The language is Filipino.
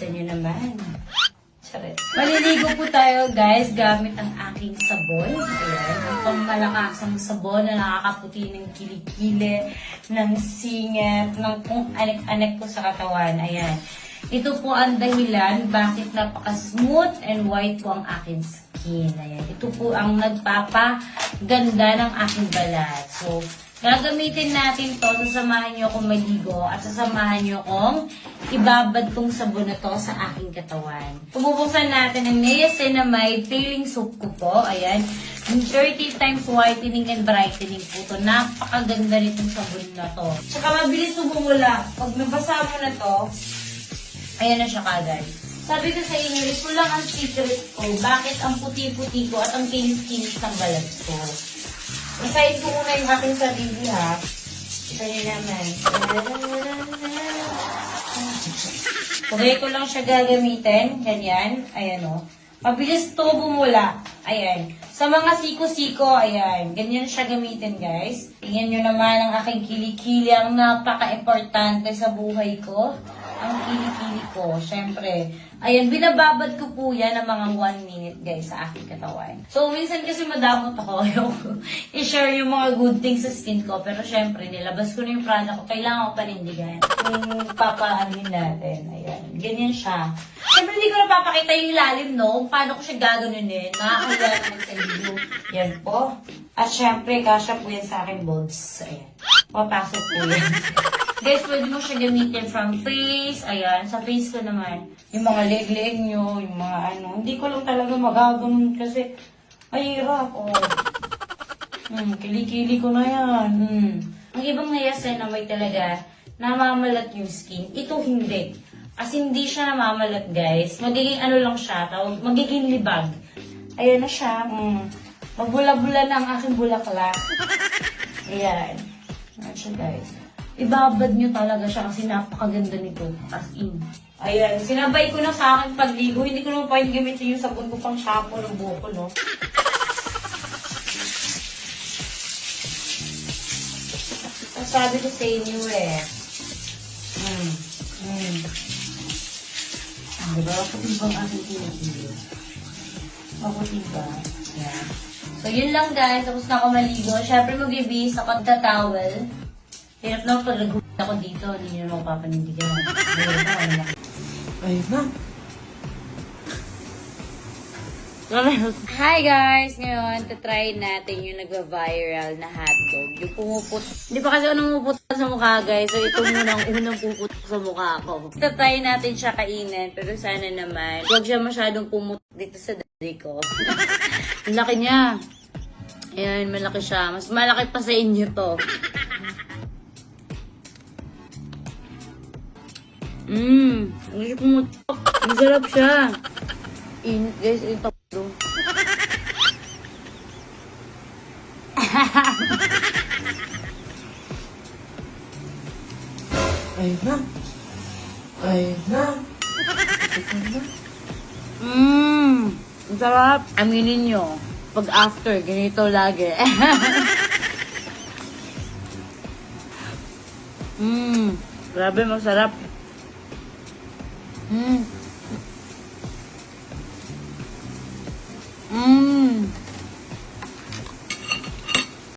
Kita nyo naman. Charet. Maliligo po tayo guys gamit ang aking sabon. Ayan. Ang pangmalakasang sabon na nakakaputi ng kilikili, ng singet, ng kung anek-anek ko sa katawan. Ayan. Ito po ang dahilan bakit napaka-smooth and white po ang aking skin. Ayan. Ito po ang nagpapaganda ng aking balat. So, gagamitin natin to, sasamahan nyo akong maligo at sasamahan nyo akong ibabad tong sabon na to sa aking katawan. Pumubuksan natin ang niacinamide peeling soap ko po. Ayan. Yung 30 times whitening and brightening po to. Napakaganda nitong sabon na to. Tsaka mabilis bumula. Pag nabasa mo na to, ayan na siya kagad. Sabi ko sa inyo, ito lang ang secret ko. Bakit ang puti-puti ko at ang kinis-kinis ng balat ko. Isahin ko muna yung aking sarili, ha. Ito nyo naman. Okay ko lang siya gagamitin. Ganyan. Ayan, o. Mabilis to bumula. Ayan. Sa mga siko-siko, ayan. Ganyan siya gamitin, guys. Tingnan nyo naman ang aking kilikili. Ang napaka-importante sa buhay ko. Ang kilikili ko. Siyempre. Ayan, binababad ko po yan ng mga 1 minute, guys, sa aking katawan. So, minsan kasi madamot ako. I-share yung mga good things sa skin ko. Pero syempre, nilabas ko na yung product ko. Kailangan ko panindigan. Yung papaanin natin. Ayan. Ganyan siya. Siyempre, hindi ko napapakita yung ilalim, no? Kung paano ko siya gaganunin. Nakakaya naman sa video. Yan po. At syempre, kasya po yan sa aking bulbs. Ayan. Papasok po yan. Guys, pwede mo siya gamitin from face. Ayan, sa face ko naman. Yung mga leg-leg nyo, yung mga ano. Hindi ko lang talaga magaganon kasi mahirap. Oh. Kili-kili ko na yan. Ang ibang niacinamide talaga, namamalat yung skin. Ito hindi. As hindi siya namamalat, guys. Magiging ano lang siya, magiging libag. Ayan na siya. Magbula-bula na ang aking bulaklak. Ayan. Ayan siya, guys. Ibabad nyo talaga siya kasi napakaganda nito. As in. Ayan. Sinabay ko na sa akin pagligo. Hindi ko naman pwede gamitin yung sabon ko pang shampoo ng buhok ko, no? Ang sabi ko sa inyo eh. Diba? Maputi ba ang aking kinikili? Maputi ba? Ayan. So, yun lang guys. Tapos na ako maligo. Siyempre, mag-ibis ako ng towel. Hirap lang pag nag-huwag ako dito, hindi nyo naman papanindigan. Ay, ma'am. Hi guys! Ngayon, tatry natin yung nagva-viral na hotdog. Yung pumuput. Hindi pa kasi ako namuput sa mukha guys. So, ito muna ang unang puput sa mukha ko. Tatry natin siya kainin. Pero sana naman, huwag siya masyadong pumut dito sa daddy ko. Ang laki niya. Ayan, malaki siya. Mas malaki pa sa inyo to. Ang siya pumutok. Ang sarap siya. Init guys, ito po. Ay, ma'am. Ay, ma'am. Ang sarap. Aminin nyo. Pag after, ganito lagi. Grabe, masarap.